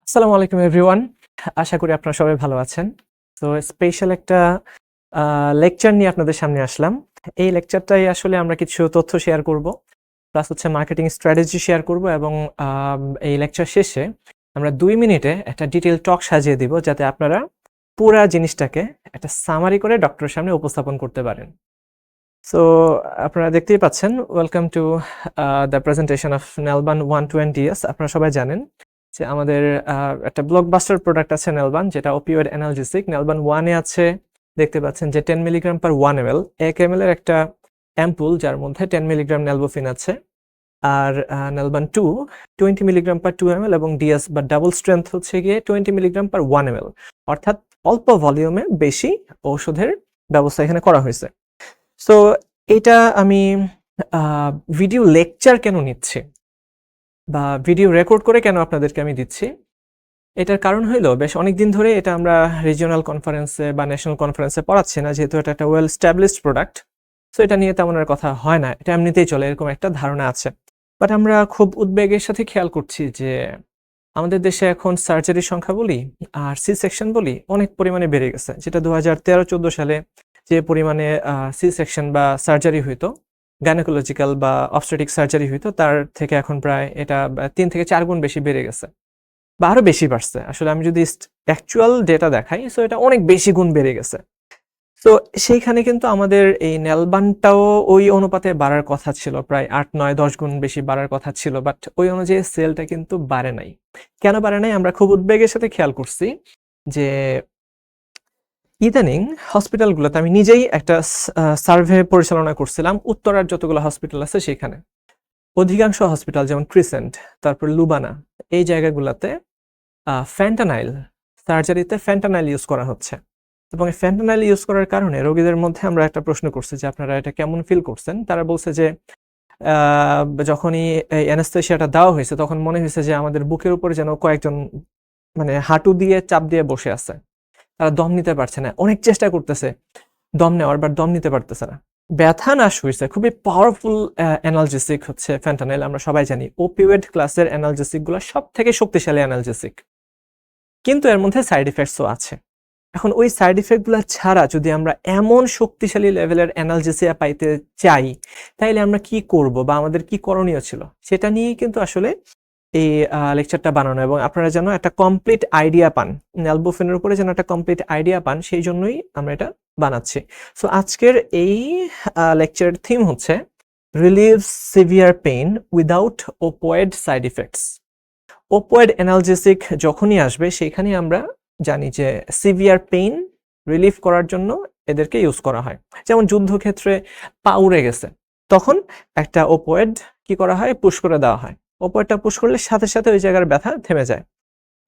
আসসালামু আলাইকুম এভরিওয়ান। আশা করি আপনারা সবাই ভালো আছেন। তো স্পেশাল একটা লেকচার নিয়ে আপনাদের সামনে আসলাম। এই লেকচারটায় আসলে আমরা কিছু তথ্য শেয়ার করব। প্লাস হচ্ছে মার্কেটিং স্ট্র্যাটেজি শেয়ার করব এবং এই লেকচার শেষে আমরা ২ মিনিটে একটা ডিটেইল টক সাজিয়ে দিব যাতে আপনারা পুরা জিনিসটাকে একটা সামারি করে ডক্টরের সামনে উপস্থাপন করতে পারেন। সো আপনারা দেখতেই পাচ্ছেন, welcome to the presentation of Nalban 120S। আপনারা সবাই জানেন যে আমাদের একটা ব্লকবাস্টার প্রোডাক্ট আছে নেলবান, যেটা অপিওয়েড অ্যানালজেসিক। নেলবান 1 এ আছে, দেখতে পাচ্ছেন যে 10 মিলিগ্রাম পার 1 ml, 1 ml এর একটা অ্যাম্পুল যার মধ্যে 10 মিলিগ্রাম নেলবোফিন আছে। আর নেলবান 2 20 মিলিগ্রাম পার 2 ml এবং ডিএস বা ডাবল স্ট্রেংথ হচ্ছে গিয়ে 20 মিলিগ্রাম পার 1 ml, অর্থাৎ অল্প ভলিউমে বেশি ঔষধের ব্যবস্থা এখানে করা হয়েছে। সো এটা আমি ভিডিও লেকচার কেন নিচ্ছি বা ভিডিও রেকর্ড করে কেন আপনাদেরকে আমি দিচ্ছি, এটার কারণ হইলো বেশ অনেকদিন ধরে এটা আমরা রিজিওনাল কনফারেন্সে বা ন্যাশনাল কনফারেন্সে পড়াচ্ছি না, যেহেতু এটা একটা ওয়েল স্ট্যাবলিশড প্রোডাক্ট। সো এটা নিয়ে তেমন আর কথা হয় না, এটা এমনিতেই চলে, এরকম একটা ধারণা আছে। বাট আমরা খুব উদ্বেগের সাথে খেয়াল করছি যে আমাদের দেশে এখন সার্জারির সংখ্যা বলি আর সি সেকশন বলি অনেক পরিমাণে বেড়ে গেছে, যেটা 2013-14 সালে যে পরিমাণে সি সেকশন বা সার্জারি হইতো, গাইনোকোলজিক্যাল বা অবস্টেট্রিক সার্জারি হইতো, তার থেকে এখন প্রায় এটা 3 থেকে 4 গুণ বেশি বেড়ে গেছে বা আরো বেশি বাড়ছে। আসলে আমি যদি অ্যাকচুয়াল ডেটা দেখাই, সো এটা অনেক বেশি গুণ বেড়ে গেছে। তো সেইখানে কিন্তু আমাদের এই নেলবানটাও ওই অনুপাতে বাড়ার কথা ছিল, প্রায় 8, 9, 10 গুণ বেশি বাড়ার কথা ছিল, বাট ওই অনুযায়ী সেলটা কিন্তু বাড়ে নাই। কেন বাড়ে নাই আমরা খুব উদ্বেগের সাথে খেয়াল করছি যে ইদানিং হসপিটালগুলোতে, আমি নিজেই একটা সার্ভে পরিচালনা করছিলাম উত্তরার যতগুলো হসপিটাল আছে সেখানে, অধিকাংশ হসপিটাল যেমন ক্রিসেন্ট, তারপর লুবানা, এই জায়গাগুলোতে ফ্যান্টানাইল, সার্জারিতে ফ্যান্টানাইল ইউজ করা হচ্ছে। এবং এই ফ্যান্টানাইল ইউজ করার কারণে রোগীদের মধ্যে আমরা একটা প্রশ্ন করছি যে আপনারা এটা কেমন ফিল করছেন। তারা বলছে যে যখনই এই অ্যানেস্থেসিয়াটা দেওয়া হয়েছে তখন মনে হয়েছে যে আমাদের বুকের উপরে যেন কয়েকজন মানে হাঁটু দিয়ে চাপ দিয়ে বসে আছে, তারা দম নিতে পারছে না, অনেক চেষ্টা করতেছে দম নেওয়ার, বাট দম নিতে পারতেছে না। ব্যথা নাশ হয়েছে, খুবই পাওয়ারফুল অ্যানালজেসিক হচ্ছে ফ্যান্টানাইল। আমরা সবাই জানি ওপিওয়েড ক্লাসের অ্যানালজেসিক গুলো সব থেকে শক্তিশালী অ্যানালজেসিক, কিন্তু এর মধ্যে সাইড ইফেক্টসও আছে। এখন ওই সাইড ইফেক্ট গুলা ছাড়া যদি আমরা এমন শক্তিশালী লেভেলের অ্যানালজেসিয়া পাইতে চাই, তাইলে আমরা কি করব বা আমাদের কি করণীয় ছিল, সেটা নিয়েই কিন্তু আসলে এই লেকচারটা বানানো, এবং আপনারা যেন একটা কমপ্লিট আইডিয়া পান, নেলবোফিনের উপরে যেন একটা কমপ্লিট আইডিয়া পান, সেই জন্যই আমরা এটা বানাচ্ছি। সো আজকের এই লেকচারের থিম হচ্ছে relieve severe pain without opioid side effects. Opioid analgesic যখনই আসবে সেখানেই আমরা জানি যে সিভিয়ার পেইন রিলিফ করার জন্য এদেরকে ইউজ করা হয়। যেমন যুদ্ধক্ষেত্রে পা উড়ে গেছে, তখন একটা ওপয়েড কি করা হয়, পুশ করে দেওয়া হয়। ওপয়েডটা পুশ করলে সাথে সাথে ওই জায়গার ব্যথা থেমে যায়।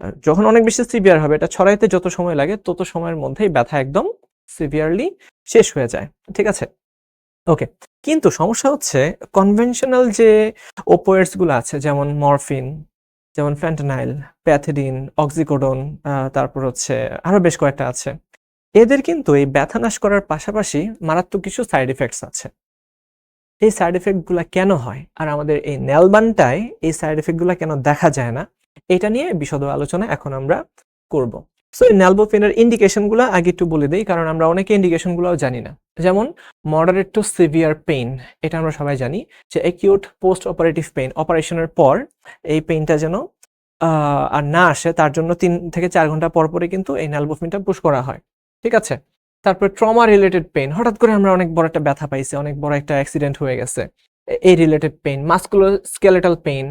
আর যখন অনেক বেশি সিভিয়ার হবে, এটা ছড়াইতে যত সময় লাগে তত সময়ের মধ্যেই ব্যথা একদম সিভিয়ারলি শেষ হয়ে যায়। ঠিক আছে, ওকে। কিন্তু সমস্যা হচ্ছে কনভেনশনাল যে ওপয়েডস গুলো আছে, যেমন মরফিন, যেমন ফ্যান্টানাইল, প্যাথিডিন, অক্সিকোডন, তারপর হচ্ছে আরো বেশ কয়েকটা আছে, এদের কিন্তু এই ব্যথা নাশ করার পাশাপাশি মারাত্মক কিছু সাইড ইফেক্টস আছে। এই সাইড ইফেক্ট গুলা কেন হয় আর আমাদের এই নেলবানটায় এই সাইড ইফেক্ট গুলা কেন দেখা যায় না, এটা নিয়ে বিশদ আলোচনা এখন আমরা করব। সো এই নেলবোফিনের ইন্ডিকেশন গুলা আগে একটু বলে দেই, কারণ আমরা অনেকে ইন্ডিকেশন গুলাও জানি না। যেমন মডারেট টু সিভিয়ার পেইন, এটা আমরা সবাই জানি যে অ্যাকিউট পোস্ট অপারেটিভ পেইন, অপারেশনের পর এই পেইনটা যেন আর না আসে, তার জন্য 3 থেকে 4 ঘন্টা পর পরে কিন্তু এই নেলবোফিনটা পুশ করা হয়। ঠিক আছে, তারপর ট্রমা রিলেটেড পেইন, হঠাৎ করে আমরা অনেক বড় একটা ব্যথা পাইছি, অনেক বড় একটা অ্যাক্সিডেন্ট হয়ে গেছে, এই related pain. Muscular skeletal pain,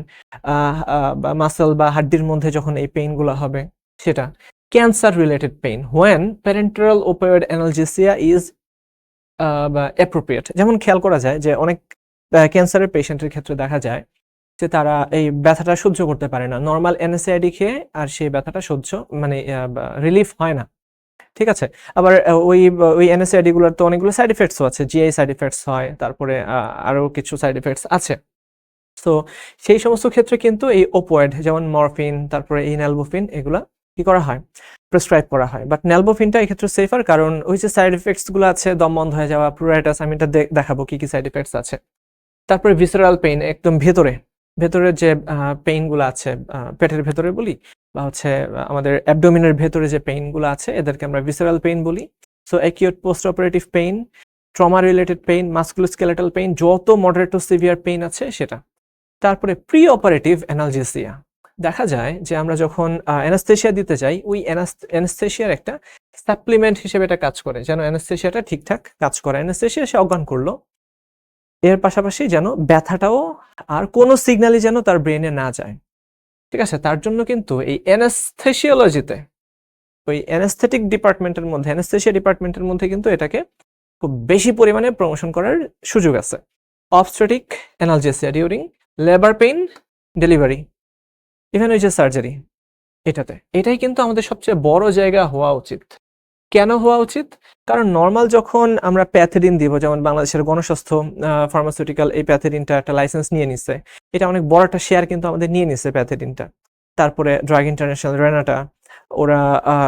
বা মাসল বা হাড্ডির মধ্যে যখন এই পেইন গুলো হবে সেটা। Cancer related pain when parental opioid analgesia is appropriate. যেমন খেয়াল করা যায় যে অনেক ক্যান্সারের পেশেন্টের ক্ষেত্রে দেখা যায় যে তারা এই ব্যথাটা সহ্য করতে পারে না, নর্মাল এনএসএআইডি খেয়ে আর সেই ব্যথাটা সহ্য মানে রিলিফ হয় না। ঠিক আছে, আবার ওই এনএসআইডি গুলোর তো অনেকগুলো সাইড ইফেক্টসও আছে, জিআই সাইড ইফেক্টস হয়, তারপরে আরো কিছু সাইড ইফেক্টস আছে। তো সেই সমস্ত ক্ষেত্রে কিন্তু এই ওপয়েড যেমন মরফিন, তারপরে এই নেলবোফিন, এগুলা কি করা হয়, প্রেসক্রাইব করা হয়। বাট নেলবোফিনটা এই ক্ষেত্রে সেফার, কারণ ওই যে সাইড ইফেক্টস গুলো আছে, দম বন্ধ হয়ে যাওয়া, প্রুরাইটাস, আমি এটা দেখাবো কি কি সাইড ইফেক্টস আছে। তারপরে ভিসেরাল পেইন, একদম ভেতরের যে পেইন গুলো আছে, পেটের ভেতরে বলি, বা হচ্ছে আমাদের অ্যাবডোমিনের ভেতরে যে পেইনগুলো আছে এদেরকে আমরা ভিসেরাল পেইন বলি। So acute post operative pain, trauma related pain, musculoskeletal pain, যত মডারেট টু সিভিয়ার পেইন আছে সেটা। তারপরে প্রি অপারেটিভ অ্যানালজেসিয়া। দেখা যায় যে আমরা যখন অ্যানাস্থেশিয়া দিতে যাই, ওই অ্যানাস্থেশিয়ার একটা সাপ্লিমেন্ট হিসেবে এটা কাজ করে, যেন অ্যানাস্থেশিয়াটা ঠিকঠাক কাজ করে। অ্যানাস্থেশিয়া সে অজ্ঞান করলো, এর পাশাপাশি যেন ব্যথাটাও আর কোনো সিগন্যালই যেন তার ব্রেনে না যায়। ঠিক আছে, তার জন্য কিন্তু এই অ্যানাস্থেসিওলজিতে, ওই অ্যানাস্থেটিক ডিপার্টমেন্টের মধ্যে, অ্যানাস্থেশিয়া ডিপার্টমেন্টের মধ্যে কিন্তু এটাকে খুব বেশি পরিমাণে প্রমোশন করার সুযোগ আছে। Obstetric analgesia during labour pain, delivery, even ওই যে সার্জারি, এটাই কিন্তু আমাদের সবচেয়ে বড় জায়গা হওয়া উচিত। কেন হওয়া উচিত? কারণ নর্মাল যখন আমরা প্যাথেডিন দিব, যেমন বাংলাদেশের গণস্বাস্থ্য ফার্মাসিউটিক্যাল এই প্যাথেডিনটা একটা লাইসেন্স নিয়ে নিচ্ছে, এটা অনেক বড় একটা শেয়ার কিন্তু আমাদের নিয়ে নিচ্ছে প্যাথেডিনটা। তারপরে ড্রাগ ইন্টারন্যাশনাল, রেনাটা, ওরা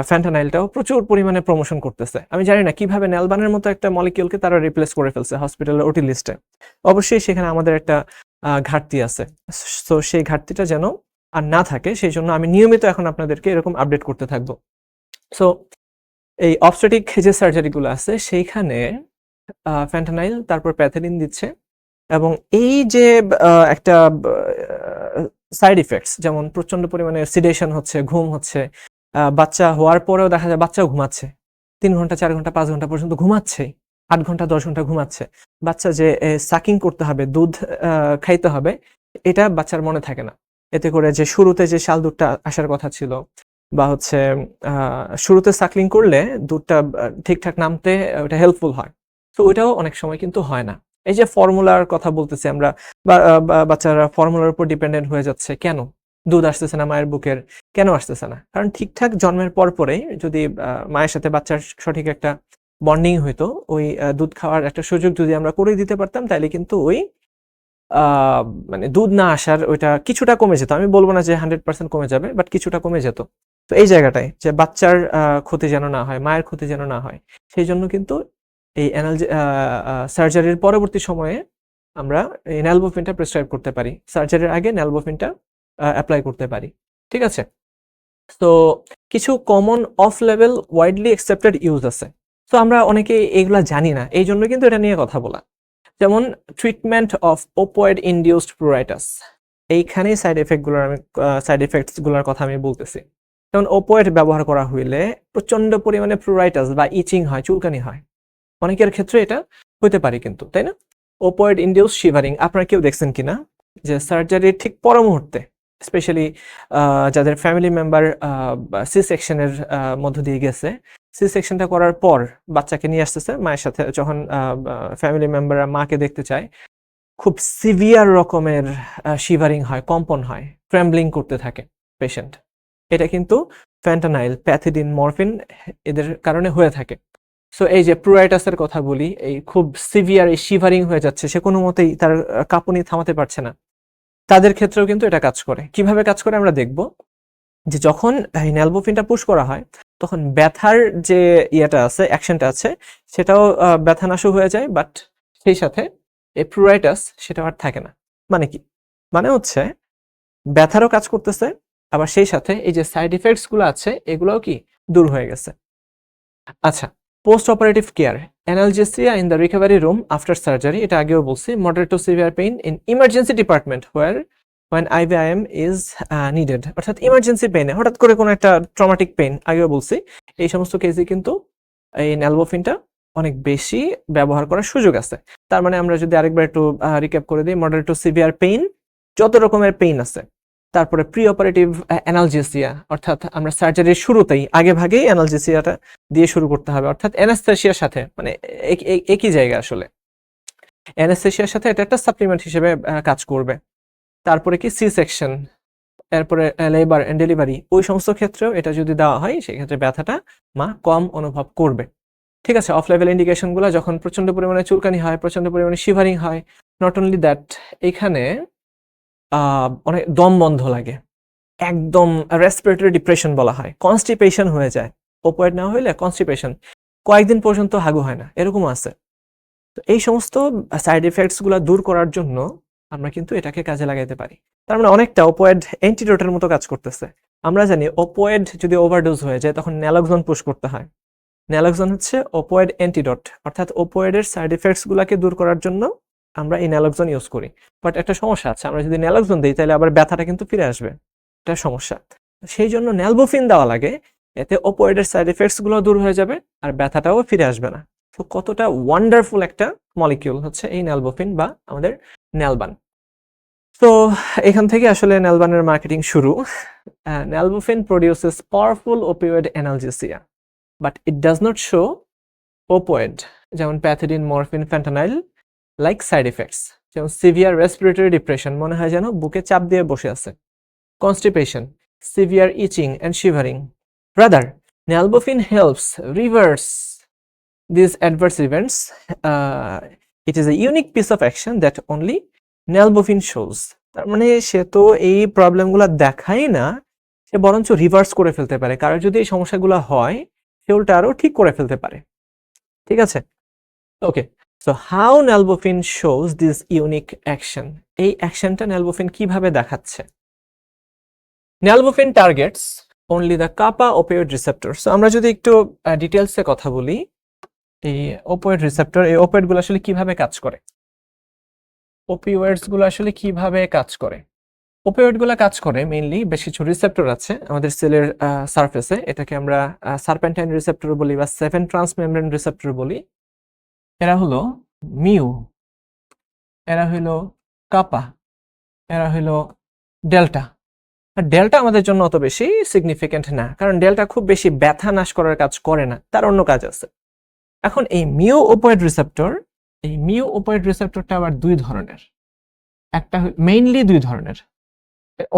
ফ্যান্টানাইলটাও প্রচুর পরিমাণে প্রমোশন করতেছে। আমি জানি না কিভাবে নেলবানের মতো একটা মলিকিউলকে তারা রিপ্লেস করে ফেলছে হসপিটালের ওটি লিস্টে। অবশ্যই সেখানে আমাদের একটা ঘাটতি আছে। তো সেই ঘাটতিটা যেন আর না থাকে, সেই জন্য আমি নিয়মিত এখন আপনাদেরকে এরকম আপডেট করতে থাকবো। সো এই অবস্ট্রেটিক যে সার্জারিগুলো আছে সেইখানে ফ্যান্টানাইল তারপর প্যাথেডিন দিচ্ছে, এবং এই যে একটা সাইড ইফেক্টস, যেমন প্রচন্ড পরিমাণে সিডেশন হচ্ছে, ঘুম হচ্ছে, বাচ্চা হওয়ার পরেও দেখা যায় বাচ্চাও ঘুমাচ্ছে, 3 ঘন্টা 4 ঘন্টা 5 ঘন্টা পর্যন্ত ঘুমাচ্ছে, 8 ঘন্টা 10 ঘন্টা ঘুমাচ্ছে। বাচ্চা যে সাকিং করতে হবে, দুধ খাইতে হবে, এটা বাচ্চার মনে থাকে না। এতে করে যে শুরুতে যে শাল দুধটা আসার কথা ছিল, বা হচ্ছে শুরুতে সাকলিং করলে দুধটা ঠিকঠাক নামতে ওটা হেল্পফুল হয়, তো ওইটাও অনেক সময় কিন্তু হয় না। এই যে ফর্মুলার কথা বলতেছি আমরা, বাচ্চারা ফর্মুলার উপর ডিপেন্ডেন্ট হয়ে যাচ্ছে। কেন দুধ আসতেছে না মায়ের বুকের? কেন আসতেছে না? কারণ ঠিকঠাক জন্মের পরেই যদি মায়ের সাথে বাচ্চার সঠিক একটা বন্ডিং হইতো, ওই দুধ খাওয়ার একটা সুযোগ যদি আমরা করে দিতে পারতাম, তাহলে কিন্তু ওই মানে দুধ না আসার ওইটা কিছুটা কমে যেত। আমি বলবো না যে 100% কমে যাবে, বাট কিছুটা কমে যেত। তো এই জায়গাটায় যে বাচ্চার ক্ষতি যেন না হয়, মায়ের ক্ষতি যেন না হয়, সেই জন্য কিন্তু এই সার্জারির পরবর্তী সময়ে আমরা এই ন্যালবোফিনটা প্রেসক্রাইব করতে পারি, সার্জারির আগে ন্যালবোফিনটা অ্যাপ্লাই করতে পারি। ঠিক আছে, তো কিছু common of level widely accepted use আছে। তো আমরা অনেকে এগুলা জানি না, এই জন্য কিন্তু এটা নিয়ে কথা বলা। যেমন ট্রিটমেন্ট অফ ওপয়েড ইনডিউসড প্রুরাইটাস, এইখানেই সাইড এফেক্টস গুলোর কথা আমি বলতেছি। যেমন ওপয়েড ব্যবহার করা হইলে প্রচন্ড পরিমাণে প্রুরাইটাস বা ইচিং হয়, চুলকানি হয়। অনেকের ক্ষেত্রে এটা হতে পারে কিন্তু, তাই না? ওপয়েড ইনডিউস শিভারিং আপনারা কেউ দেখছেন কিনা, যে সার্জারির ঠিক পর মুহূর্তে, স্পেশালি যাদের ফ্যামিলি মেম্বার সি সেকশনের মধ্য দিয়ে গেছে, সি সেকশনটা করার পর বাচ্চাকে নিয়ে আসতেছে মায়ের সাথে, যখন ফ্যামিলি মেম্বাররা মাকে দেখতে চায়, খুব সিভিয়ার রকমের শিভারিং হয়, কম্পন হয়, ট্রেম্বলিং করতে থাকে পেশেন্ট। এটা কিন্তু ফ্যান্টানাইল, প্যাথিডিন, মরফিন এদের কারণে হয়ে থাকে। সো এই যে প্রুরাইটাসের কথা বলি, এই খুব সিভিয়ার এই শিভারিং হয়ে যাচ্ছে, সে কোনো মতেই তার কাঁপুনি থামাতে পারছে না, তাদের ক্ষেত্রেও কিন্তু এটা কাজ করে। কিভাবে কাজ করে আমরা দেখব, যে যখন এই ন্যালবোফিনটা পুশ করা হয়, তখন ব্যথার যে ইয়েটা আছে, অ্যাকশনটা আছে, সেটাও ব্যথানাশক হয়ে যায়, বাট সেই সাথে এই প্রুরাইটাস সেটা আর থাকে না। মানে কি? মানে হচ্ছে ব্যথারও কাজ করতেছে, আবার সেই সাথে এই যে সাইড ইফেক্টস গুলো আছে এগুলোও কি দূর হয়ে গেছে। আচ্ছা, post operative care, analgesia in the recovery room after surgery, এটা আগেও বলছি। Moderate two severe pain in emergency department when IVIM is needed, অর্থাৎ ইমার্জেন্সি পেইনে, হঠাৎ করে কোনো একটা ট্রমাটিক পেইন, আগেও বলছি, এই সমস্ত কেসে কিন্তু এই ন্যালবোফিনটা অনেক বেশি ব্যবহার করার সুযোগ আছে। তার মানে আমরা যদি আরেকবার একটু রিক্যাপ করে দিই, মডারেট টু সিভিয়ার পেইন, যত রকমের পেইন আছে, তারপরে প্রি অপারেটিভ অ্যানালজেসিয়া, অর্থাৎ আমরা সার্জারির শুরুতেই আগে ভাগেই অ্যানালজেসিয়াটা দিয়ে শুরু করতে হবে, অর্থাৎ অ্যানাস্থেসিয়ার সাথে, মানে একই জায়গা আসলে, অ্যানাস্থেসিয়ার সাথে এটা একটা সাপ্লিমেন্ট হিসেবে কাজ করবে। তারপরে কি সি সেকশন, এরপরে লেবার এন্ড ডেলিভারি, ওই সমস্ত ক্ষেত্রেও এটা যদি দেওয়া হয়, সেক্ষেত্রে ব্যথাটা মা কম অনুভব করবে। ঠিক আছে, অফ লেভেল ইন্ডিকেশনগুলো যখন প্রচন্ড পরিমাণে চুলকানি হয়, প্রচন্ড পরিমাণে শিভারিং হয়, নট অনলি দ্যাট, এখানে অনেক দম বন্ধ লাগে, একদম রেসপিরেটরি ডিপ্রেশন বলা হয়, কনস্টিপেশন হয়ে যায়, ওপয়েড না হইলে কনস্টিপেশন, কয়েকদিন পর্যন্ত হাগু হয় না, এরকমও আছে। তো এই সমস্ত সাইড এফেক্টস গুলা দূর করার জন্য আমরা কিন্তু এটাকে কাজে লাগাইতে পারি। তার মানে অনেকটা ওপয়েড অ্যান্টিডোটের মতো কাজ করতেছে। আমরা জানি ওপয়েড যদি ওভারডোজ হয়ে যায় তখন ন্যালোক্সন পুশ করতে হয়। ন্যালোক্সন হচ্ছে ওপয়েড অ্যান্টিডোট, অর্থাৎ ওপয়েডের সাইড ইফেক্টস গুলাকে দূর করার জন্য আমরা এই ন্যালোক্সন ইউজ করি। বাট একটা সমস্যা আছে, আমরা যদি ন্যালোক্সন দিই তাহলে আবার ব্যথাটা কিন্তু ফিরে আসবে, এটা সমস্যা। সেই জন্য ন্যালবোফিন দেওয়া লাগে, এতে ওপয়েডের সাইড ইফেক্টস গুলো দূর হয়ে যাবে আর ব্যথাটাও ফিরে আসবে না। তো কতটা ওয়ান্ডারফুল একটা মলিকিউল হচ্ছে এই ন্যালবোফিন বা আমাদের ন্যালবান। তো এখান থেকে আসলে ন্যালবানের মার্কেটিং শুরু। Nalbuphine produces powerful opioid analgesia, but it does not show opioid যেমন pethidine, morphine, fentanyl like side effects, যেমন সিভিয়ার রেসপিরেটরি ডিপ্রেশন, মনে হয় যেন বুকে চাপ দিয়ে বসে আছে, constipation, severe itching and shivering. Rather nalbuphine helps reverse these adverse events. It is a unique piece of action that only ন্যালবোফিন shows. তার মানে সে তো এই প্রবলেমগুলো দেখাই না, সে বরঞ্চ রিভার্স করে ফেলতে পারে। কারো যদি এই সমস্যাগুলো হয় সে উল্টা আরো ঠিক করে ফেলতে পারে। ঠিক আছে, okay. So how nalbuphine shows this unique action, এই অ্যাকশনটা ন্যালবোফিন কিভাবে দেখাচ্ছে? Nalbuphine targets only the kappa opioid receptor. So আমরা যদি একটু ডিটেলসে কথা বলি, এই ওপিওয়েড রিসেপ্টর, এই ওপিওয়েড গুলো আসলে কিভাবে কাজ করে, ওপিওয়েডস গুলো আসলে কিভাবে কাজ করে? ওপিওয়েড গুলো কাজ করে মেইনলি বেশ কিছু রিসেপ্টর আছে আমাদের সেলের সারফেসে, এটাকে আমরা সারপেন্টাইন রিসেপ্টর বলি বা 7 ট্রান্সমেমব্রেন রিসেপ্টর বলি। এরা হলো মিউ, এরা হলো কাপা, এরা হলো ডেল্টা। আর ডেল্টা আমাদের জন্য অত বেশি সিগনিফিকেন্ট না, কারণ ডেল্টা খুব বেশি ব্যথা নাশ করার কাজ করে না, তার অন্য কাজ আছে। এখন এই মিউ ওপয়েড রিসেপ্টর, এই মিউ ওপয়েড রিসেপ্টরটা আবার দুই ধরনের, একটা মেইনলি দুই ধরনের,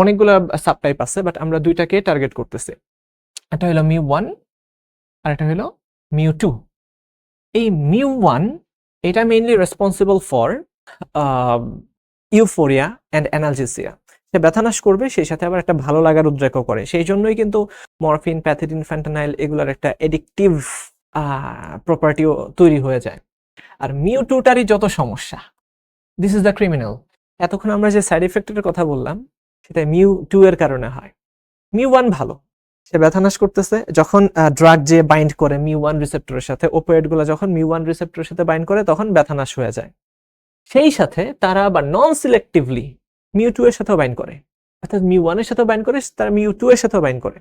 অনেকগুলো সাবটাইপ আছে বাট আমরা দুইটাকে টার্গেট করতেছি। একটা হলো মিউ 1 আর একটা হলো মিউ 2। এই মিউ 1 এটা mainly responsible for euphoria and analgesia, সে ব্যথা নাশ করবে, সেই সাথে আবার একটা ভালো লাগার উদ্রেকও করে। সেই জন্যই কিন্তু মরফিন, প্যাথিডিন, ফ্যান্টানাইল এগুলোর একটা এডিকটিভ প্রপার্টিও তৈরি হয়ে যায়। আর মিউ 2টারই যত সমস্যা, দিস ইজ দ্য ক্রিমিনাল। এতক্ষণ আমরা যে সাইড ইফেক্টের কথা বললাম সেটা মিউ 2 এর কারণে হয়। মিউ 1 ভালো, সে ব্যথা নাশ করতেছে। যখন ড্রাগ যে বাইন্ড করে মিউ 1 রিসেপ্টরের সাথে, ওপিওয়েড গুলো যখন মিউ 1 রিসেপ্টরের সাথে বাইন্ড করে তখন ব্যথা নাশ হয়ে যায়। সেই সাথে তারা আবার নন সিলেক্টিভলি মিউ 2 এর সাথেও বাইন্ড করে, অর্থাৎ মিউ 1 এর সাথেও বাইন্ড করে, তারা মিউ 2 এর সাথেও বাইন্ড করে।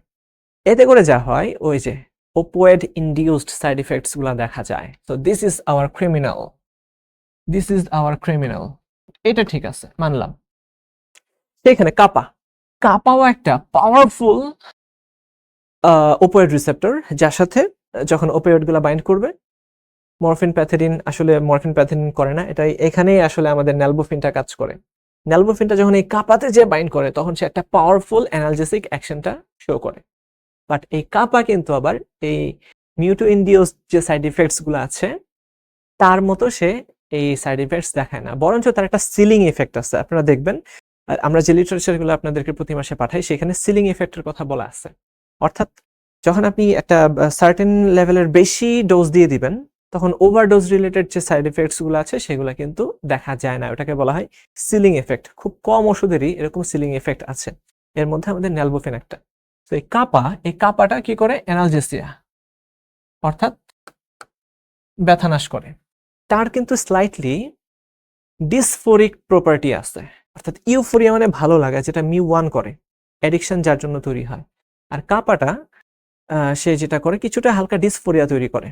এতে করে যা হয় ওই যে ওপয়েড ইনডিউসড সাইড ইফেক্টস গুলা দেখা যায়। So this is our criminal, this is our criminal. এটা ঠিক আছে, মানলাম। সেখানে কাপা, কাপাও একটা পাওয়ারফুল ওপয়েড রিসেপ্টর, যার সাথে যখন ওপিওয়েড গুলা বাইন্ড করবে, মরফিন, প্যাথিডিন, আসলে মরফিন প্যাথিডিন করে না, এটাই এখানেই আসলে আমাদের ন্যালবোফিনটা কাজ করে। ন্যালবোফিনটা যখন এই কাপাতে যে বাইন্ড করে তখন সে একটা পাওয়ারফুল অ্যানালজেসিক অ্যাকশনটা শো করে। বাট এই কাপা কিন্তু আবার এই মিউটো ইনডিউস যে সাইড ইফেক্টস গুলো আছে তার মতো সে এই সাইড ইফেক্টস দেখায় না, বরঞ্চ তার একটা সিলিং ইফেক্ট আছে। আপনারা দেখবেন আমরা যে লিটারেচারগুলো আপনাদেরকে প্রতি মাসে পাঠাই সেখানে সিলিং ইফেক্টের কথা বলা আছে। অর্থাৎ যখন আপনি একটা সার্টেন লেভেলের বেশি ডোজ দিয়ে দিবেন তখন ওভারডোজ রিলেটেড যে সাইড ইফেক্টস গুলো আছে সেগুলো কিন্তু দেখা যায় না, ওটাকে বলা হয় সিলিং ইফেক্ট। খুব কম ওষুধেরই এরকম সিলিং ইফেক্ট আছে, এর মধ্যে আমাদের ন্যালবোফিন একটা। তো এই কাপা, এই কাপাটা কি করে? অ্যানালজেসিয়া, অর্থাৎ ব্যথা নাশ করে। তার কিন্তু স্লাইটলি ডিসফোরিক প্রপার্টি আছে, অর্থাৎ ইউফোরিয়া মানে ভালো লাগা, যেটা মিউ 1 করে, অ্যাডিকশন যার জন্য তৈরি হয়। আর কাপাটা সে যেটা করে কিছুটা হালকা ডিসফোরিয়া তৈরি করে।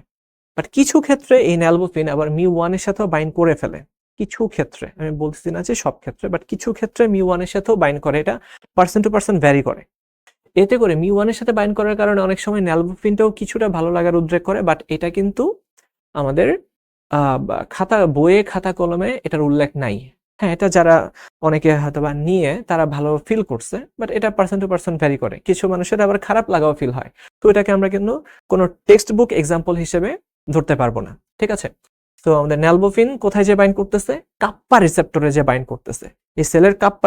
বাট কিছু ক্ষেত্রে এই ন্যালবোফিন আবার মিউ 1 এর সাথেও বাইন্ড করে ফেলে, কিছু ক্ষেত্রে, আমি বলতেছি না যে সব ক্ষেত্রে, বাট কিছু ক্ষেত্রে মিউ 1 এর সাথেও বাইন্ড করে। এটা পার্সন টু পার্সন ভ্যারি করে। এতে করে মিউ 1 এর সাথে বাইন্ড করার কারণে অনেক সময় ন্যালবোফিনটাও কিছুটা ভালো লাগার উদ্রেক করে, বাট এটা কিন্তু আমাদের খাতা বইয়ে খাতা কলমে এটার উল্লেখ নাই। হ্যাঁ, এটা যারা অনেকে হয়তোবা নিয়ে তারা ভালো ফিল করছে, বাট এটা পার্সন টু পার্সন ভ্যারি করে। কিছু মানুষের আবার খারাপ লাগাও ফিল হয়। তো এটাকে আমরা কিন্তু কোনো টেক্সট বুক এক্সাম্পল হিসেবে ধরতে পারবো না, ঠিক আছে? তো আমাদের ন্যালবোফিন কোথায় যে বাইন্ড করতেছে? কাপ্পা রিসেপ্টরে যে বাইন্ড করতেছে, এই সেলের কাপ্পা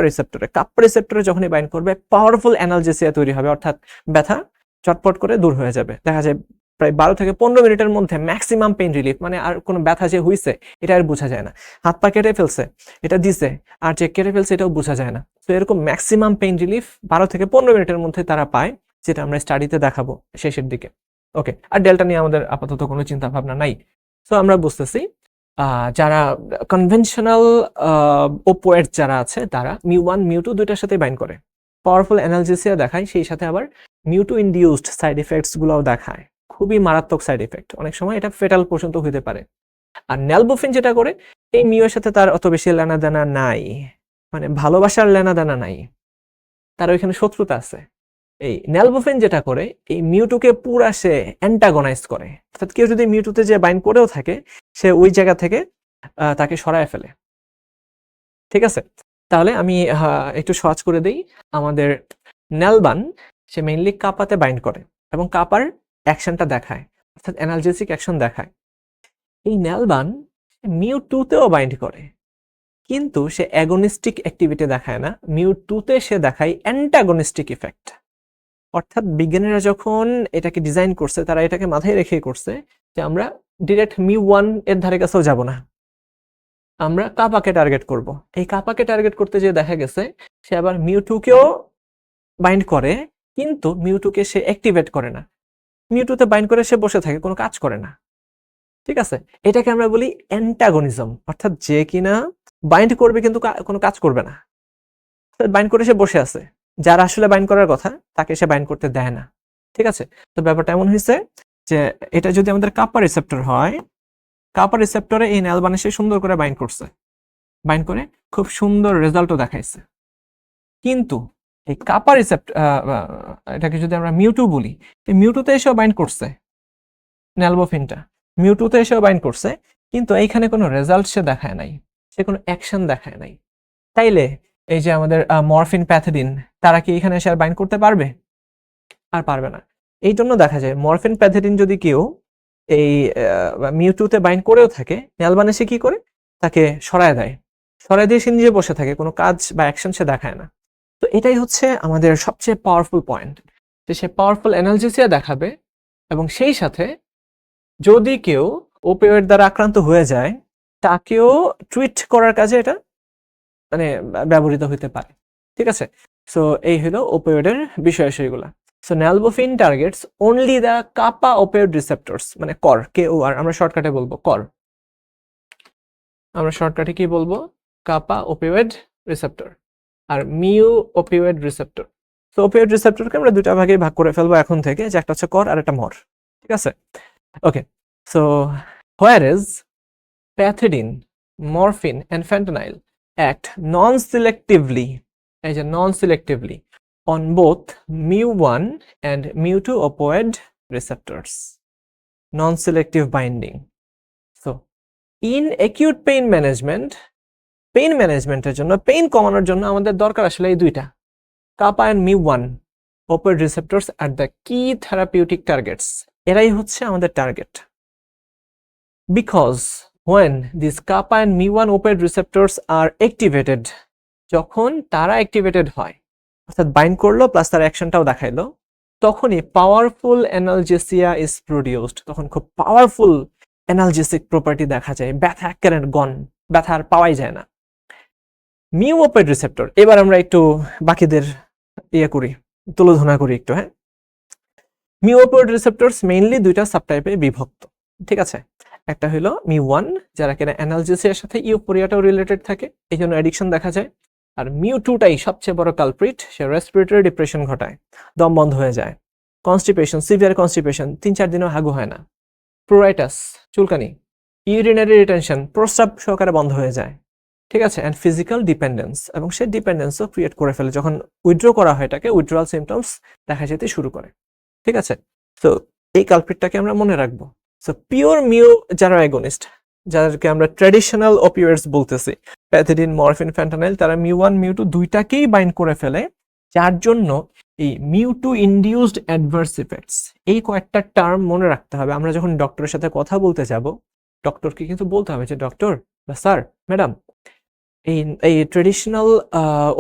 রিসেপ্টরে যখনই বাইন্ড করবে পাওয়ারফুল অ্যানালজেসিয়া তৈরি হবে, অর্থাৎ ব্যথা চটপট করে দূর হয়ে যাবে। দেখা যায় প্রায় 12 থেকে 15 মিনিটের মধ্যে ম্যাক্সিমাম পেইন রিলিফ, মানে আর কোনো ব্যথা যে হইছে এটা আর বোঝা যায় না, হাত পা কেটে ফেলছে এটা দিছে আর যে কেটে ফেলছে এটাও বোঝা যায় না। তো এরকম ম্যাক্সিমাম পেইন রিলিফ 12 থেকে 15 মিনিটের মধ্যে তারা পায়, যেটা আমরা স্টাডিতে দেখাবো শেষের দিকে। ওকে, আর ডেল্টা নিয়ে আমাদের আপাতত কোনো চিন্তা ভাবনা নাই। তো আমরা বুঝতেছি যারা কনভেনশনাল ওপোয়েড যারা আছে তারা মিউ1 মিউ2 দুইটার সাথে বাইন্ড করে, পাওয়ারফুল অ্যানালজেসিয়া দেখায়, সেই সাথে আবার মিউ2 ইনডিউসড সাইড ইফেক্টস গুলোও দেখায়, খুবই মারাত্মক সাইড ইফেক্ট, অনেক সময় এটা ফেটাল পর্যন্ত হতে পারে। আর ন্যালবোফিন যেটা করে, এই মিউ এর সাথে তার অত বেশি লেনাদেনা নাই, মানে ভালোবাসার লেনাদেনা নাই, তার ওইখানে শত্রুতা আছে। এই ন্যালবোফিন যেটা করে, এই মিউ2কে পুরা সে অ্যান্টাগনাইজ করে, অর্থাৎ কেউ যদি মিউ2তে যে বাইন্ড করেও থাকে সে ওই জায়গা থেকে তাকে সরায় ফেলে। ঠিক আছে, তাহলে আমি একটু সহজ করে দেই। আমাদের ন্যালবান সে মেইনলি কাপাতে বাইন্ড করে এবং কাপার অ্যাকশনটা দেখায়, অর্থাৎ অ্যানালজেসিক অ্যাকশন দেখায়। এই ন্যালবান মিউ2তেও বাইন্ড করে, কিন্তু সে অ্যাগনিস্টিক অ্যাক্টিভিটি দেখায় না, মিউ2তে সে দেখায় অ্যান্টাগনিস্টিক ইফেক্ট। অর্থাৎ বিজ্ঞানীরা যখন এটাকে ডিজাইন করছে তারা এটাকে মাথায় রেখে করছে যে আমরা ডিরেক্ট মিউ1 এর ধারে কাছেও যাব না, আমরা কাপাকে টার্গেট করব। এই কাপাকে টার্গেট করতে যে দেখা গেছে সে আবার মিউ2কেও বাইন্ড করে, কিন্তু মিউ2কে সে অ্যাক্টিভেট করে না, মিউ2তে বাইন্ড করে সে বসে থাকে, কোনো কাজ করে না। ঠিক আছে, এটাকে আমরা বলি অ্যান্টাগনিজম, অর্থাৎ যে কিনা বাইন্ড করবে কিন্তু কোনো কাজ করবে না, বাইন্ড করে সে বসে আছে, যারা আসলে বাইন্ড করার কথা তাকে সে বাইন্ড করতে দেয় না। ঠিক আছে, তো ব্যাপারটা এমন হয়েছে যে এটা যদি আমাদের কাপা রিসেপ্টর হয়, কাপা রিসেপ্টরে এই ন্যালবান সে সুন্দর করে বাইন্ড করছে, বাইন্ড করে খুব সুন্দর রেজাল্টও দেখাইছে। কিন্তু এই কাপা রিসেপ্টর, এটাকে যদি আমরা মিউ2 বলি, এই মিউ2তে এসেও বাইন্ড করছে, ন্যালবোফিনটা মিউ2তে এসেও বাইন্ড করছে, কিন্তু এইখানে কোনো রেজাল্ট সে দেখায় নাই, সে কোনো অ্যাকশন দেখায় নাই। তাইলে এই যে আমাদের মরফিন প্যাথিডিন, তারা কি এখানে এসে আর বাইন্ড করতে পারবে? আর পারবে না। এই জন্য দেখা যায় মরফিন প্যাথিডিন যদি কেউ এই মিউ2তে বাইন্ড করেও থাকে, ন্যালবান এসে কি করে তাকে সরায় দেয়, সরায় দিয়ে সে নিজে বসে থাকে, কোনো কাজ বা অ্যাকশন সে দেখায় না। তো এটাই হচ্ছে আমাদের সবচেয়ে পাওয়ারফুল পয়েন্ট, যে সে পাওয়ারফুল অ্যানালজেসিয়া দেখাবে এবং সেই সাথে যদি কেউ ওপিওয়েড দ্বারা আক্রান্ত হয়ে যায় তাকেও ট্রিট করার কাজে এটা মানে ব্যবহৃত হতে পারে। ঠিক আছে, সো এই হলো ওপিওয়েডের বিষয়গুলো। সো ন্যালবোফিন টার্গেটস অনলি দ্য কাপা ওপিওয়েড রিসেপ্টরস, মানে কর, KOR, আমরা শর্টকাটে বলবো কর, আমরা শর্টকাটে কি বলবো, কাপা ওপিওয়েড রিসেপ্টর আর মিউ ওপিওয়েড রিসেপ্টর। তো ওপিওয়েড রিসেপ্টরকে আমরা দুটা ভাগে ভাগ করে ফেলবো এখন থেকে, যে একটা হচ্ছে কর আর একটা মর। ঠিক আছে, okay. So whereas pethidine, morphine and fentanyl act non-selectively, এই যে non-selectively on both mu1 and mu2 opioid receptors, non-selective binding. So in acute pain managemenটের জন্য, পেইন কমানোর জন্য আমাদের দরকার আসলে এই দুইটা, কাপা and mu1 opioid receptors are the key therapeutic targets, এরাই হচ্ছে আমাদের target. Because when these kappa and mu1 opioid receptors are activated, যখন তারা অ্যাক্টিভেটেড হয়, অর্থাৎ বাইন্ড করলো প্লাস তার অ্যাকশনটাও দেখাইলো, তখনই পাওয়ারফুল অ্যানালজেসিয়া ইজ প্রডিউসড, তখন খুব পাওয়ারফুল অ্যানালজেসিক প্রপার্টি দেখা যায়, ব্যথা একেবারে গন, ব্যথা আর পাওয়াই যায় না। মিউ অপিওয়েড রিসেপ্টর, এবার আমরা একটু বাকিদের তুলোধনা করি একটু। হ্যাঁ, মিউ অপিওয়েড রিসেপ্টরস মেইনলি দুইটা সাবটাইপে বিভক্ত। ঠিক আছে, একটা হলো মিউ1, যারা কিনা অ্যানালজেসিয়ার সাথে ইউফোরিয়াটাও রিলেটেড থাকে, এই জন্য অ্যাডিকশন দেখা যায়। আর মিউ2টাই সবচেয়ে বড় কালপ্রিট, সে রেসপিরেটরি ডিপ্রেশন ঘটায়, দম বন্ধ হয়ে যায়, কনস্টিপেশন, সিভিয়ার কনস্টিপেশন, 3-4 দিনও হাগু হয় না, প্রোরাইটাস, চুলকানি, ইউরিনারি রিটেনশন, প্রস্রাব সহকারে বন্ধ হয়ে যায়। ঠিক আছে, অ্যান্ড ফিজিক্যাল ডিপেন্ডেন্স, এবং সে ডিপেন্ডেন্সও ক্রিয়েট করে ফেলে, যখন উইথড্র করা হয় এটাকে উইথড্রয়াল সিমটমস দেখা যেতে শুরু করে। ঠিক আছে, তো এই কালপ্রিটটাকে আমরা মনে রাখবো। সো পিওর মিউ যারা অ্যাগনিস্ট, যাদেরকে আমরা ট্র্যাডিশনাল ওপিওয়েডস বলতেছি, প্যাথিডিন, মরফিন, ফ্যান্টানাইল, তারা মিউ1 মিউ2 দুইটাকেই বাইন্ড করে ফেলে, যার জন্য এই মিউ2 ইনডিউসড অ্যাডভার্স ইফেক্টস, এই কয়েকটা টার্ম মনে রাখতে হবে। আমরা যখন ডক্টরের সাথে কথা বলতে যাব, ডক্টরকে কিন্তু বলতে হবে যে ডক্টর বা স্যার, ম্যাডাম, এই ট্র্যাডিশনাল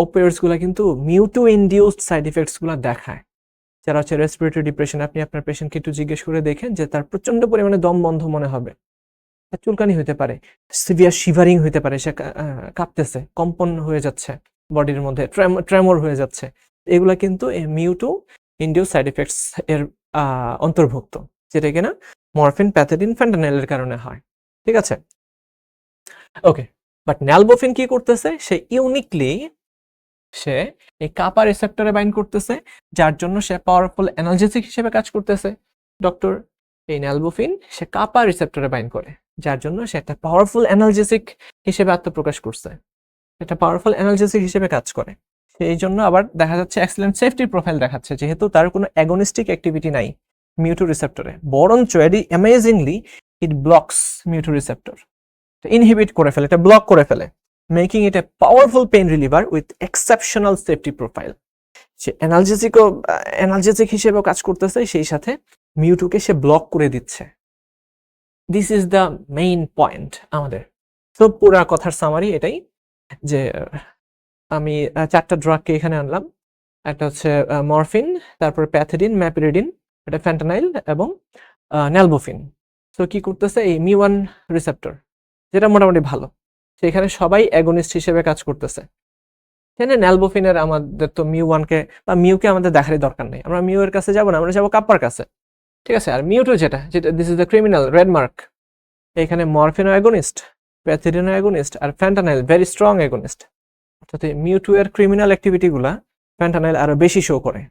ওপিওয়েডস গুলা কিন্তু মিউ2 ইনডিউসড সাইড ইফেক্টস গুলা দেখায়, যারা হচ্ছে রেসপিরেটরি ডিপ্রেশন, আপনি আপনার পেশেন্টকে একটু জিজ্ঞেস করে দেখেন যে তার প্রচন্ড পরিমাণে দম বন্ধ মনে হবে, তার চুলকানি হতে পারে, সিভিয়ার শিভারিং হতে পারে, সে কাঁপতেছে, কম্পন হয়ে যাচ্ছে বডির মধ্যে, ট্রেমর হয়ে যাচ্ছে, এগুলা কিন্তু এই মিউ2 ইনডিউস সাইড এফেক্টস এর অন্তর্ভুক্ত, যেটা কিনা মরফিন, প্যাথেডিন, ফেন্টানাইলের কারণে হয়। ঠিক আছে, ওকে। বাট ন্যালবোফিন কি করতেছে, সে ইউনিকলি সে এই কাপা রিসেপ্টরে বাইন্ড করতেছে, যার জন্য সে পাওয়ারফুল অ্যানালজেসিক হিসেবে কাজ করতেছে। ডক্টর, এই ন্যালবোফিন সে কাপা রিসেপ্টরে বাইন্ড করে, যার জন্য সে একটা পাওয়ারফুল অ্যানালজেসিক হিসেবে আত্মপ্রকাশ করছে, একটা পাওয়ারফুল অ্যানালজেসিক হিসেবে কাজ করে। সেই জন্য আবার দেখা যাচ্ছে এক্সেলেন্ট সেফটি প্রোফাইল দেখাচ্ছে, যেহেতু তার কোনো অ্যাগনিস্টিক অ্যাক্টিভিটি নাই মিউ2 রিসেপ্টরে, বরঞ্চ অ্যামেজিংলি ইট ব্লকস মিউ2 রিসেপ্টর, ইনহিবিট করে ফেলে, এটা ব্লক করে ফেলে, making it a powerful pain reliever with exceptional safety profile. Say analgesic হিসেবেও কাজ করতেছে, সেই সাথে মিউ2কে সে ব্লক করে দিচ্ছে। This is the main point আমাদের। তো পুরা কথার সামারি এটাই যে আমি 4টা ড্রাগকে এখানে আনলাম, একটা হচ্ছে মরফিন, তারপর প্যাথেডিন, ম্যাপিরিডিন, এটা ফেন্টানাইল এবং ন্যালবোফিন। তো কি করতেছে, এই মিউ1 রিসেপ্টর যেটা মোটামুটি ভালো, সেখানে সবাই অ্যাগনিস্ট হিসেবে কাজ করতেছে। এখানে ন্যালবোফিনের আমাদের তো মিউ1কে বা মিউকে আমাদের দেখারই দরকার নেই, আমরা মিউ এর কাছে যাব না, আমরা যাবো কাপ্পার কাছে। ঠিক আছে, আর মিউ2 যেটা this is the criminal red mark, এখানে মরফিনও অ্যাগনিস্ট, প্যাথেডিনও অ্যাগনিস্ট, আর ফেন্টানাইল ভেরি স্ট্রং অ্যাগনিস্ট। অর্থাৎ মিউ2 এর ক্রিমিনাল অ্যাক্টিভিটিগুলা ফেন্টানাইল আরো বেশি শো করে।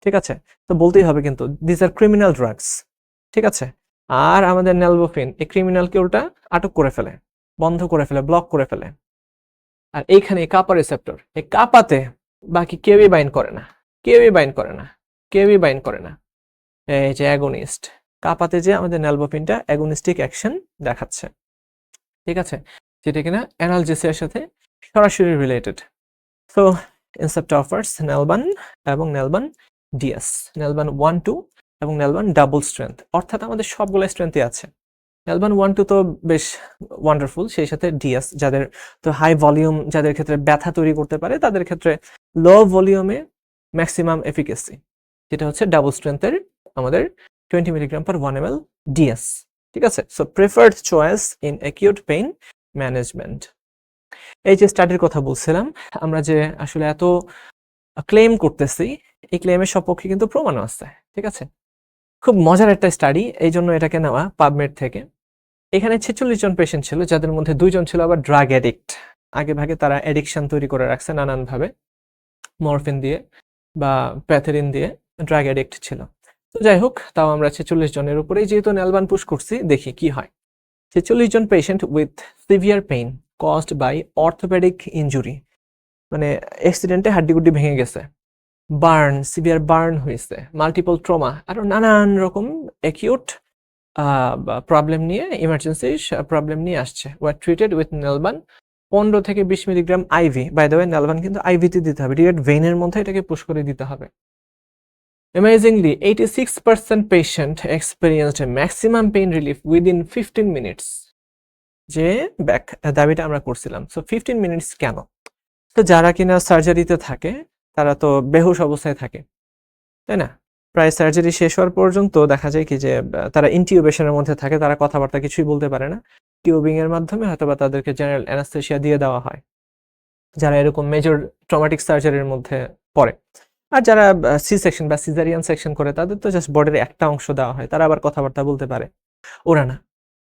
ঠিক আছে, তো বলতেই হবে কিন্তু দিস আর ক্রিমিনাল ড্রাগস। ঠিক আছে, আর আমাদের ন্যালবোফিন এই ক্রিমিনালকে উল্টা আটক করে ফেলে, বন্ধ করে ফেলে, ব্লক করে ফেলে। আর এইখানে কাপা রিসেপ্টর, এই কাপাতে বাকি কেউই বাইন্ড করে না, কেউই বাইন্ড করে না, কেউই বাইন্ড করে না। এই যে অ্যাগনিস্ট, কাপাতে যে আমাদের ন্যালবোফিনটা অ্যাগনিস্টিক অ্যাকশন দেখাচ্ছে। ঠিক আছে, যেটা কিনা অ্যানালজেসিয়ার সাথে সরাসরি রিলেটেড। সো ইনসেপ্টা অফার্স নেলবান এবং নেলবান ডিএস, নেলবান 1-2 এবং নেলবান ডাবল স্ট্রেংথ, অর্থাৎ আমাদের সবগুলো স্ট্রেংথই আছে। নেলবান 1-2 তো বেশ ওয়ান্ডারফুল, সেই সাথে ডিএস যাদের তো হাই ভলিউম, যাদের ক্ষেত্রে ব্যথা তৈরি করতে পারে, তাদের ক্ষেত্রে লো ভলিউমে ম্যাক্সিমাম এফিকেসি, যেটা হচ্ছে ডাবল স্ট্রেংথের আমাদের 20 মিলিগ্রাম পার 1 ml ডিএস। ঠিক আছে, so preferred choice in acute pain management. এই যে স্টাডির কথা বলছিলাম, আমরা যে আসলে এত ক্লেম করতেছি, এই ক্লেমের সপক্ষে কিন্তু প্রমাণও আছে। ঠিক আছে, খুব মজার একটা স্টাডি, এই জন্য এটাকে নেওয়া পাবমেড থেকে। এখানে 46 জন পেশেন্ট ছিল, যাদের মধ্যে 2 জন ছিল আবার ড্রাগ অ্যাডিক্ট, আগে ভাগে তারা অ্যাডিকশন তৈরি করে রাখছে নানানভাবে, মরফিন দিয়ে বা প্যাথেরিন দিয়ে ড্রাগ অ্যাডিক্ট ছিল। তো যাই হোক, তাও আমরা 46 জনের উপরেই যেহেতু নেলবান পুশ করছি, দেখি কি হয়। 46 জন patient with severe pain caused by orthopaedic injury, মানে অ্যাক্সিডেন্টে হাড্ডিগুড্ডি ভেঙে গেছে, বার্ন, সিভিয়ার বার্ন হয়েছে, মাল্টিপল ট্রমা, আরো নানান রকম অ্যাকিউট প্রবলেম নিয়ে, ইমার্জেন্সি প্রবলেম নিয়ে আসছে, ওয়ার ট্রিটেড উইথ নেলবান 15 থেকে 20 milligram IV. By the way, Nalban কিন্তু আইভিতে দিতে হবে, ডিরেক্ট ভেইনের মধ্যে এটাকে পুশ করে দিতে হবে। Amazingly, 86% patient experienced a maximum pain relief within 15 minutes. যে দাবিটা আমরা করছিলাম। সো 15 মিনিটস কেন? তো যারা কিনা সার্জারিতে থাকে, তারা তো বেহুশ অবস্থায় থাকে, তাই না? প্রায় সার্জারি শেষ হওয়ার পর্যন্ত দেখা যায় কি যে তারা ইনটিউবেশনের মধ্যে থাকে, তারা কথাবার্তা কিছুই বলতে পারে না। টিউবিং এর মাধ্যমে হয়তোবা তাদেরকে জেনারেল অ্যানাস্থেসিয়া দিয়ে দেওয়া হয়, যারা এরকম মেজর ট্রমাটিক সার্জারির মধ্যে পড়ে। আর যারা সি সেকশন বা সিজারিয়ান সেকশন করে, তাদের তো জাস্ট বডির একটা অংশ দেওয়া হয়, তারা আবার কথাবার্তা বলতে পারে, ওরা না।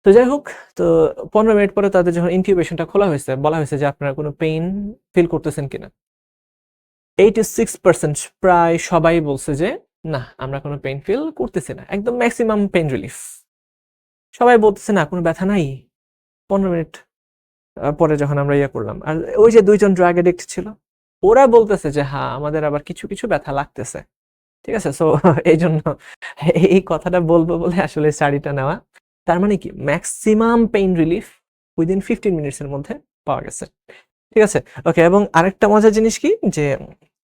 তো যাই হোক, তো 15 মিনিট পরে তাদের যখন ইনকিউবেশনটা খোলা হয়েছে, বলা হয়েছে যে আপনারা কোনো পেইন ফিল করতেছেন কিনা। 86% প্রায় সবাই বলছে যে না, আমরা কোনো পেইন ফিল করতেছি না, একদম ম্যাক্সিমাম পেইন রিলিফ। সবাই বলতেছে না, কোনো ব্যথা নাই। 15 মিনিট পরে যখন আমরা ইয়ে করলাম, আর ওই যে 2 জন ড্রাগ এডিক্ট ছিল, ওরা বলতেছে যে হ্যাঁ, আমাদের আবার কিছু কিছু ব্যথা লাগতেছে। ঠিক আছে, সো এই জন্য এই কথাটা বলবো বলে আসলে শাড়িটা নেওয়া। তার মানে কি, ম্যাক্সিমাম পেইন রিলিফ উইদিন 15 মিনিটসের মধ্যে পাওয়া গেছে। ঠিক আছে, ওকে। এবং আরেকটা মজার জিনিস কি, যে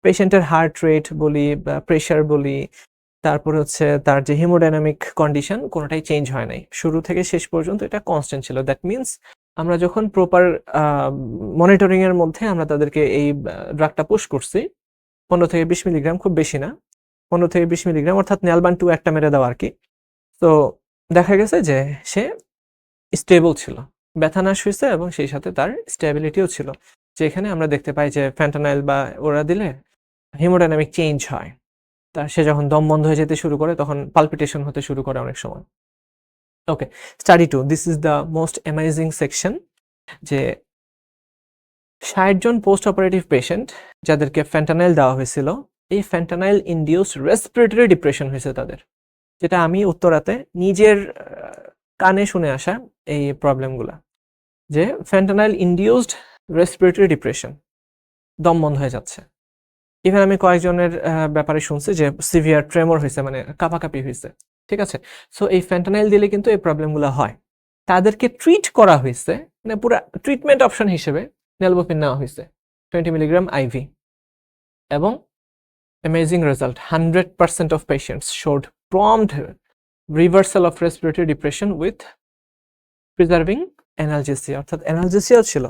পেশেন্টের হার্ট রেট বলি বা প্রেশার বলি, তারপর হচ্ছে তার যে হিমোডাইনামিক কন্ডিশন, কোনোটাই চেঞ্জ হয় নাই, শুরু থেকে শেষ পর্যন্ত এটা কনস্ট্যান্ট ছিল। দ্যাট মিনস আমরা যখন প্রপার মনিটরিং এর মধ্যে আমরা তাদেরকে এই ড্রাগটা পুশ করছি, 15 থেকে 20 মিলিগ্রাম, খুব বেশি না, 15 থেকে 20 মিলিগ্রাম, অর্থাৎ ন্যালবান 2 একটা মেরে দেওয়া আর কি। তো দেখা গেছে যে সে স্টেবল ছিল, ব্যথা নাশ হয়েছে এবং সেই সাথে তার স্টেবিলিটিও ছিল, যেখানে আমরা দেখতে পাই যে ফ্যান্টানাইল বা ওরা দিলে হিমোডাইনামিক চেঞ্জ হয়। সে যখন দম বন্ধ হয়ে যেতে শুরু করে তখন পালপিটেশন হতে শুরু করে অনেক সময়। Okay, study 2, this is the most amazing section, যে 60 জন পোস্ট অপারেটিভ পেশেন্ট যাদেরকে ফ্যান্টানাইল দেওয়া হয়েছিল, এই ফ্যান্টানাইল ইনডিউসড রেসপিরেটরি ডিপ্রেশন হয়েছে তাদের, যেটা আমি উত্তরাতে নিজের কানে শুনে আসা এই প্রবলেমগুলা, যে ফ্যান্টানাইল ইনডিউসড রেসপিরেটরি ডিপ্রেশন, দম বন্ধ হয়ে যাচ্ছে। ইভেন আমি কয়েকজনের ব্যাপারে শুনছি যে সিভিয়ার ট্রেমর হয়েছে, মানে কাঁপাকাঁপি হয়েছে, ঠিক আছে। সো এই ফ্যান্টানাইল দিলে কিন্তু এই প্রবলেমগুলো হয়। তাদেরকে ট্রিট করা হয়েছে, মানে পুরো ট্রিটমেন্ট অপশন হিসেবে নেলবোফিন নেওয়া হয়েছে 20 মিলিগ্রাম আইভি, এবং amazing result, 100% of patients showed prompt reversal of respiratory depression with preserving analgesia, অর্থাৎ অ্যানালজেসিয়াও ছিল,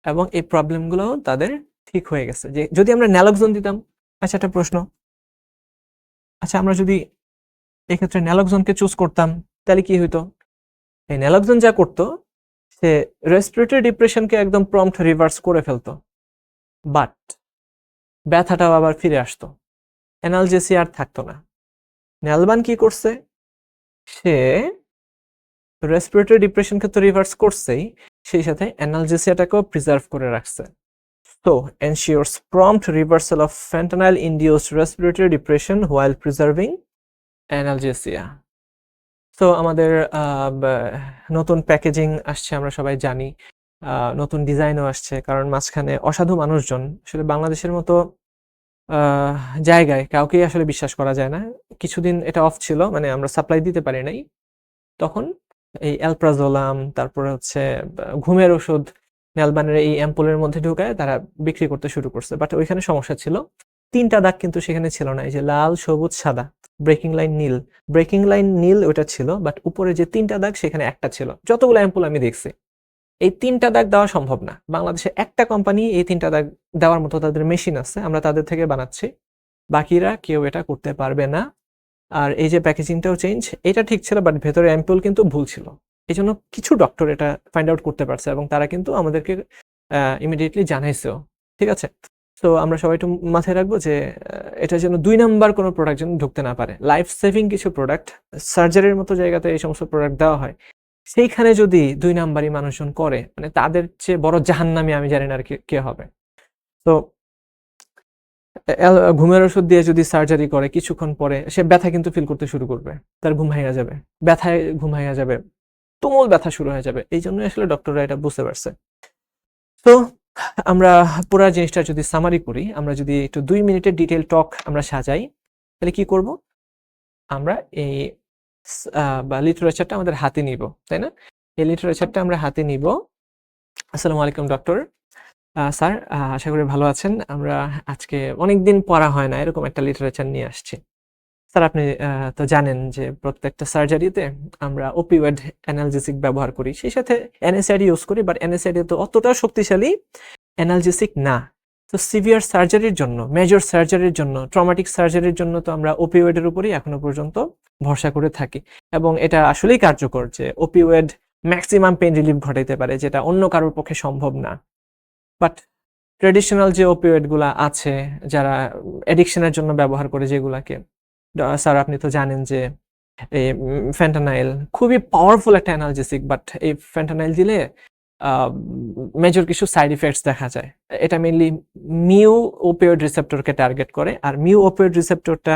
এবং এই প্রবলেমগুলো তাদের ঠিক হয়ে গেছে। যে যদি আমরা ন্যালক্সন দিতাম, আচ্ছা একটা প্রশ্ন, আচ্ছা আমরা যদি এক্ষেত্রে ন্যালক্সনকে চুজ করতাম তাহলে কি হইতো? এই ন্যালক্সন যা করতো, সে রেসপিরেটরি ডিপ্রেশনকে একদম প্রম্পট রিভার্স করে ফেলতো, বাট ব্যথাটাও আবার ফিরে আসতো, অ্যানালজেসিয়া আর থাকতো না। ন্যালবান কি করছে? সে রেসপিরেটরি ডিপ্রেশনকে তো রিভার্স করছেই, সেই সাথে অ্যানালজেসিয়াটাকেও প্রিজার্ভ করে রাখছে। So ensures prompt reversal of fentanyl-induced respiratory depression while preserving analgesia. So আমাদের নতুন প্যাকেজিং আসছে, আমরা সবাই জানি, নতুন ডিজাইনও আসছে, কারণ মাঝখানে অসাধু মানুষজন, আসলে বাংলাদেশের মতো জায়গায় কাউকেই আসলে বিশ্বাস করা যায় না। কিছুদিন এটা অফ ছিল, মানে আমরা সাপ্লাই দিতে পারি নাই, তখন এই অ্যালপ্রাজোলাম, তারপরে হচ্ছে ঘুমের ওষুধ ন্যালবানের এই অ্যাম্পুলের মধ্যে ঢুকায় তারা বিক্রি করতে শুরু করছে। বাট ওইখানে সমস্যা ছিল, 3টা দাগ কিন্তু সেখানে ছিল না, এই যে লাল, সবুজ, সাদা, ব্রেকিং লাইন নীল, ব্রেকিং লাইন নীল ওটা ছিল, বাট উপরে যে 3টা দাগ সেখানে একটা ছিল। যতগুলো অ্যাম্পুল আমি দেখছি, এই 3টা দাগ দেওয়া সম্ভব না। বাংলাদেশে একটা কোম্পানি এই 3টা দাগ দেওয়ার মতো তাদের মেশিন আছে, আমরা তাদের থেকে বানাচ্ছি, বাকিরা কেউ এটা করতে পারবে না। আর এই যে প্যাকেজিংটাও চেঞ্জ, এটা ঠিক ছিল, বাট ভেতরে অ্যাম্পুল কিন্তু ভুল ছিল। এই জন্য কিছু ডক্টর এটা ফাইন্ড আউট করতে পারছে এবং তারা কিন্তু আমাদেরকে ইমিডিয়েটলি জানাইছেও, ঠিক আছে। তো আমরা সবাই একটু মাথায় রাখবো যে এটা যেন 2 নাম্বার কোনো প্রোডাক্ট যেন ঢুকতে না পারে। লাইফ সেভিং কিছু প্রোডাক্ট, সার্জারির মতো জায়গাতে এই সমস্ত প্রোডাক্ট দেওয়া হয়, সেইখানে যদি 2 নাম্বারই মানুষজন করে, মানে তাদের চেয়ে বড় জাহান্নামী আমি জানি না আর কে হবে। তো ঘুমের ওষুধ দিয়ে যদি সার্জারি করে, কিছুক্ষণ পরে সে ব্যথা কিন্তু ফিল করতে শুরু করবে, তার ঘুম ভাঙা যাবে, ব্যথায় ঘুম ভাঙা যাবে, তুমুল ব্যথা শুরু হয়ে যাবে। এই জন্যই আসলে ডক্টররা এটা বুঝতে পারছে। তো আমরা পুরো জিনিসটা যদি সামারি করি, আমরা যদি একটু 2 মিনিটের ডিটেইল টক আমরা সাজাই, তাহলে কি করব? আমরা এই বা লিটারেচারটা আমাদের হাতে নিব, তাই না? এই লিটারেচারটা আমরা হাতে নিব। আসসালামু আলাইকুম ডক্টর। স্যার, আশা করি ভালো আছেন। আমরা আজকে অনেকদিন পড়া হয় না, এরকম একটা লিটারেচার নিয়ে আসছি। স্যার, আপনি তো জানেন যে প্রত্যেকটা সার্জারিতে আমরা ওপিওয়েড অ্যানালজেসিক ব্যবহার করি, সেই সাথে এনএসআইডি ইউজ করি, বাট এনএসআইডি তো অতটা শক্তিশালী অ্যানালজেসিক না। তো সিভিয়ার সার্জারির জন্য, মেজর সার্জারির জন্য, ট্রমাটিক সার্জারির জন্য তো আমরা ওপিওয়েডের উপরই এখনো পর্যন্ত ভরসা করে থাকি, এবং এটা আসলেই কার্যকর যে ওপিওয়েড ম্যাক্সিমাম পেইন রিলিফ ঘটাইতে পারে, যেটা অন্য কারোর পক্ষে সম্ভব না। বাট ট্রেডিশনাল যে ওপিওয়েডগুলা আছে, যারা অ্যাডিকশনের জন্য ব্যবহার করে যেগুলাকে, স্যার আপনি তো জানেন যে এই ফ্যান্টানাইল খুবই পাওয়ারফুল একটা অ্যানালজেসিক, বাট এই ফ্যান্টানাইল দিলে মেজর কিছু সাইড ইফেক্টস দেখা যায়। এটা মেইনলি মিউ ওপিওয়েড রিসেপ্টরকে টার্গেট করে, আর মিউ ওপিওয়েড রিসেপ্টরটা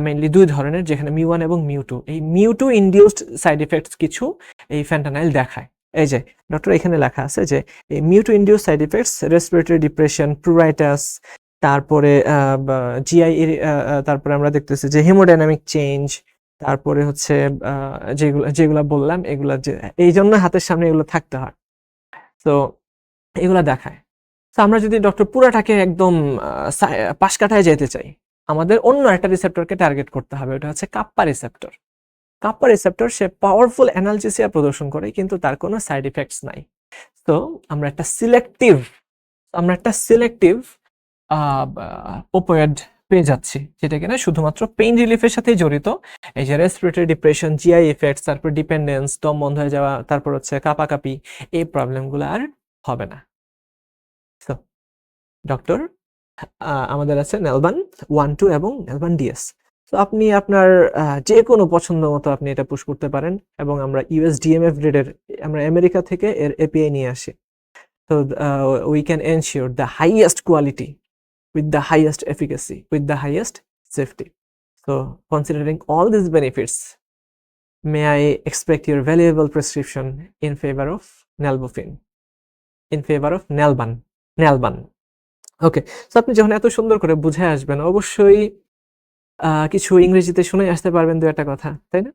মেইনলি 2 ধরনের, যেখানে মিউ1 এবং মিউ2। এই মিউ2 ইনডিউসড সাইড ইফেক্টস কিছু এই ফ্যান্টানাইল দেখায়। এই যে ডক্টর এখানে লেখা আছে যে এই mu two induced side effects, respiratory depression, pruritus, তারপরে জিআই, তারপরে আমরা দেখতেছি যে হিমোডাইনামিক চেঞ্জ, তারপরে হচ্ছে যেগুলা বললাম, এগুলা যে এই জন্য হাতের সামনে এগুলো থাকতে হয়, তো এগুলা দেখায়। তো আমরা যদি ডক্টর পুরাটাকে একদম পাশ কাটায় যেতে চাই, আমাদের অন্য একটা রিসেপ্টরকে টার্গেট করতে হবে, ওটা হচ্ছে কাপ্পা রিসেপ্টর। কাপ্পা রিসেপ্টর সে পাওয়ারফুল অ্যানালজেসিয়া প্রদর্শন করে, কিন্তু তার কোনো সাইড ইফেক্টস নাই। তো আমরা একটা সিলেক্টিভ ওপিওয়েড পেয়ে যাচ্ছি, যেটা কিনা শুধুমাত্র পেইন রিলিফের সাথেই জড়িত। এই যে রেসপিরেটরি ডিপ্রেশন, জিআই এফেক্টস, তারপর ডিপেন্ডেন্স, দম বন্ধ হয়ে যাওয়া, তারপর হচ্ছে কাঁপাকাঁপি, এই প্রবলেমগুলো আর হবে না। তো ডক্টর, আমাদের আছে নেলবান 1, 2 এবং নেলবান ডিএস। তো আপনি আপনার যে কোনো পছন্দ মতো আপনি এটা পুশ করতে পারেন, এবং আমরা ইউএসডিএমএফ গ্রেডের, আমরা আমেরিকা থেকে এর এপিআই নিয়ে আসি। তো we can ensure the highest quality with the highest efficacy with the highest safety. So considering all these benefits, may I expect your valuable prescription in favor of Nalbuphine, in favor of Nalban. Okay, so আপনি যখন এত সুন্দর করে বুঝে আসবেন, অবশ্যই কিছু ইংরেজিতে শুনে আসতে পারবেন দু একটা কথা, তাই না?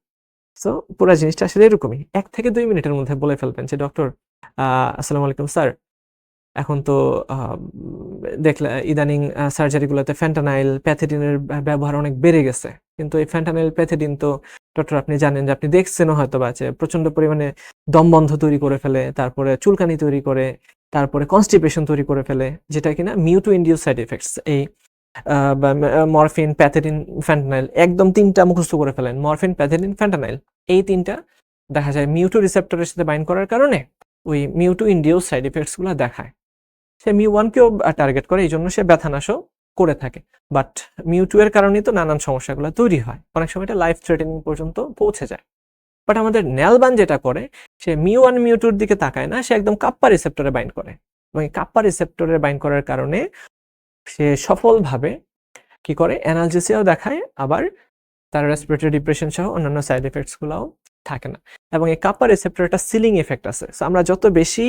সো পুরো জিনিসটা আসলে এরকমই, 1 থেকে 2 মিনিটের মধ্যে বলে ফেলবেন যে ডক্টর, আসসালামু আলাইকুম স্যার, এখন তো দেখলে ইদানিং সার্জারিগুলোতে ফ্যান্টানাইল, প্যাথেডিনের ব্যবহার অনেক বেড়ে গেছে। কিন্তু এই ফ্যান্টানাইল, প্যাথেডিন তো ডক্টর আপনি জানেন, যে আপনি দেখছেনও হয়তোবা, যে প্রচন্ড পরিমাণে দমবন্ধ তৈরি করে ফেলে, তারপরে চুলকানি তৈরি করে, তারপরে কনস্টিপেশন তৈরি করে ফেলে, যেটা কিনা মিউটো ইনডিউস সাইড এফেক্টস। এই মরফিন, প্যাথেডিন, ফ্যান্টানাইল, একদম 3টা মুখস্থ করে ফেলেন। মরফিন, প্যাথেডিন, ফ্যান্টানাইল, এই 3টা দেখা যায় মিউটো রিসেপ্টরের সাথে বাইন্ড করার কারণে ওই মিউটো ইনডিউস সাইড এফেক্টস গুলো দেখায়। সে মিউ1 কেও টার্গেট করে, এই জন্য সে ব্যথানাশও করে থাকে। বাট মিউ2 এর কারণেই তো নানান সমস্যাগুলো তৈরি হয়, অনেক সময় এটা লাইফ থ্রেটেনিং পর্যন্ত পৌঁছে যায়। বাট আমাদের নেলবান যেটা করে, সে মিউ1, মিউ2 দিকে তাকায় না, সে একদম কাপ্পা রিসেপ্টরে বাইন্ড করে, এবং এই কাপ্পা রিসেপ্টরে বাইন্ড করার কারণে সে সফলভাবে কি করে, অ্যানালজেসিয়াও দেখায়, আবার তার রেসপিরেটরি ডিপ্রেশন সহ অন্যান্য সাইড এফেক্টস গুলাও থাকে না। এবং এই কাপ্পা রিসেপ্টর একটা সিলিং এফেক্ট আছে। সো আমরা যত বেশি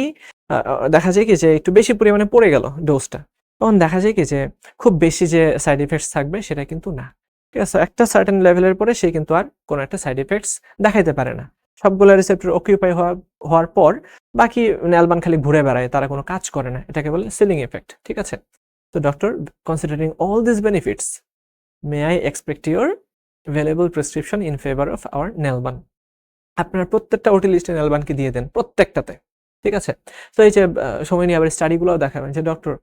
দেখা যায় কি যে একটু বেশি পরিমাণে পড়ে গেল ডোজটা, তখন দেখা যায় কি যে খুব বেশি যে সাইড এফেক্টস থাকবে সেটা কিন্তু না। ঠিক আছে, একটা সার্টেন লেভেলের পরে সে কিন্তু আর কোনো একটা সাইড এফেক্টস দেখাইতে পারে না। সবগুলো রিসেপ্টর অকিউপাই হওয়ার পর বাকি নেলবান খালি ঘুরে বেড়ায়, তারা কোনো কাজ করে না, এটাকে বলে সিলিং এফেক্ট। ঠিক আছে, তো doctor, considering all this benefits, may I expect your available prescription in favor of our Nalban. আপনার প্রত্যেকটা ওটি লিস্টে নেলবানকে দিয়ে দেন, প্রত্যেকটাতে। ঠিক আছে, তো এই যে সময় নিয়ে আবার স্টাডিগুলোও দেখাবেন যে ডক্টর,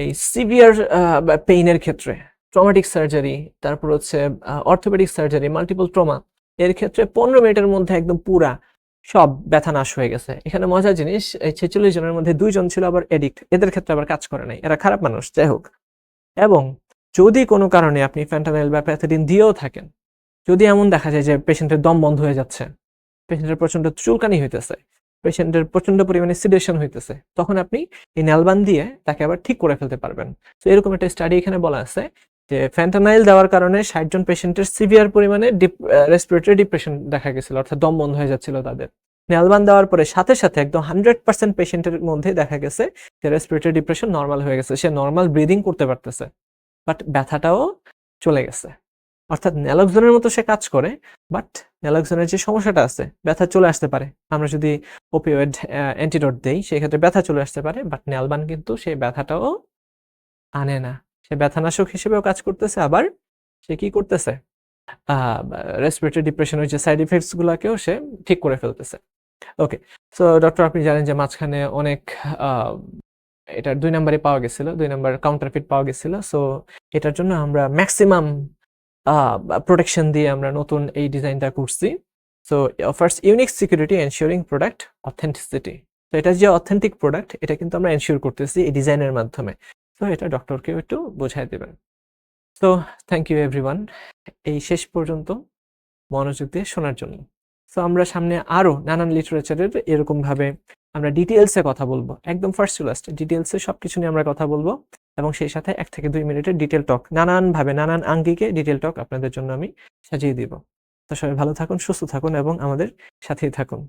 এই সিভিয়ার পেইনের ক্ষেত্রে, ট্রমাটিক সার্জারি, তারপর হচ্ছে অর্থোপেডিক সার্জারি, মাল্টিপল ট্রমা, এর ক্ষেত্রে 15 মিনিটের মধ্যে একদম পুরা সব ব্যথা নাশ হয়ে গেছে। এখানে মজার জিনিস, এই 46 জনের মধ্যে 2 জন ছিল আবার এডিক্ট, এদের ক্ষেত্রে আবার কাজ করে নাই, এরা খারাপ মানুষ, যাই হোক। এবং যদি কোনো কারণে আপনি ফ্যান্টানাইল বা প্যাথেডিন দিয়েও থাকেন, যদি এমন দেখা যায় যে পেশেন্টের দম বন্ধ হয়ে যাচ্ছে, পেশেন্টের প্রচন্ড চুলকানি হইতেছে, পেশেন্টের প্রচন্ড পরিমাণে সিডেশন হইতেছে, তখন আপনি এই নেলবান দিয়ে তাকে আবার ঠিক করে ফেলতে পারবেন। তো এরকম একটা স্টাডি এখানে বলা আছে যে ফ্যান্টানাইল দেওয়ার কারণে 60 জন পেশেন্টের সিভিয়ার পরিমাণে রেসপিরেটরি ডিপ্রেশন দেখা গেছিল, অর্থাৎ দম বন্ধ হয়ে যাচ্ছিল তাদের। নেলবান দেওয়ার পরে সাথে সাথে একদম 100% পেশেন্টের মধ্যে দেখা গেছে যে রেসপিরেটরি ডিপ্রেশন নর্মাল হয়ে গেছে, সে নর্মাল ব্রিদিং করতে পারতেছে, বাট ব্যথাটাও চলে গেছে। অর্থাৎ ন্যালক্সনের মতো সে কাজ করে, বাট ন্যালক্সনের যে সমস্যাটা আছে, ব্যথা চলে আসতে পারে, আমরা যদি ওপিওয়েড অ্যান্টিডোট দেই সেক্ষেত্রে ব্যথা চলে আসতে পারে, বাট নেলবান কিন্তু সেই ব্যথাটাও আনে না, সে ব্যথানাশক হিসেবেও কাজ করতেছে, আবার সে কি করতেছে, রেসপিরেটরি ডিপ্রেশনের যে সাইড ইফেক্টস গুলাকেও সে ঠিক করে ফেলতেছে। ওকে, সো ডক্টর, আপনি জানেন যে মাঝখানে অনেক এটার 2 নম্বরে পাওয়া গেছিল, 2 নম্বর কাউন্টারফিট পাওয়া গেছিল। সো এটার জন্য আমরা ম্যাক্সিমাম প্রোটেকশন দিয়ে আমরা নতুন এই ডিজাইনটা করছি। So offers unique security ensuring product authenticity. তো এটা যে অথেন্টিক প্রোডাক্ট, এটা কিন্তু আমরা এনশিওর করতেছি এই ডিজাইনের মাধ্যমে। তো এটা ডক্টরকেও একটু বোঝাই দেবেন। তো থ্যাংক ইউ এভরিওয়ান, এই শেষ পর্যন্ত মনোযোগ দিয়ে শোনার জন্য। সো আমরা সামনে আরো নানান লিটারেচারের এরকম ভাবে আমরা ডিটেলসে কথা বলবো, একদম ফার্স্ট টু লাস্ট ডিটেলসে সবকিছু নিয়ে আমরা কথা বলবো, এবং সেই সাথে 1 থেকে 2 মিনিটের ডিটেল টক, নানান ভাবে নানান আঙ্গিকে ডিটেল টক আপনাদের জন্য আমি সাজিয়ে দিব। তো সবাই ভালো থাকুন, সুস্থ থাকুন, এবং আমাদের সাথেই থাকুন।